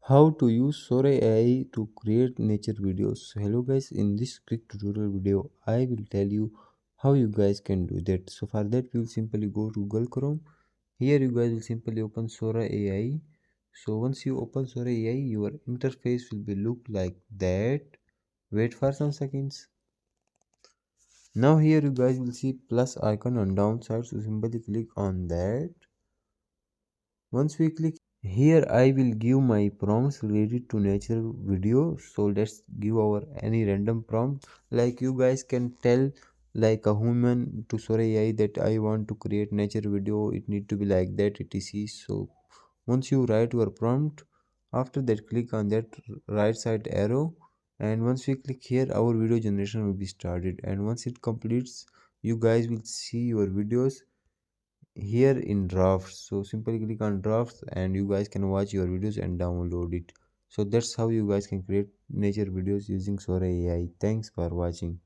How to use Sora AI to create nature videos. So hello guys, in this quick tutorial video I will tell you how you guys can do that. So for that we will simply go to Google Chrome. Here you guys will simply open Sora AI. So once you open Sora AI, your interface will be look like that. Wait for some seconds. Now here you guys will see plus icon on downside, so simply click on that. Once we click here, I will give my prompts related to nature video. So let's give our any random prompt. Like you guys can tell like a human to Sora AI that I want to create nature video. It need to be like that etc. So once you write your prompt, after that click on that right side arrow, and once we click here, our video generation will be started. And once it completes, you guys will see your videos here in drafts. So simply click on drafts and you guys can watch your videos and download it. So that's how you guys can create nature videos using Sora AI. Thanks for watching.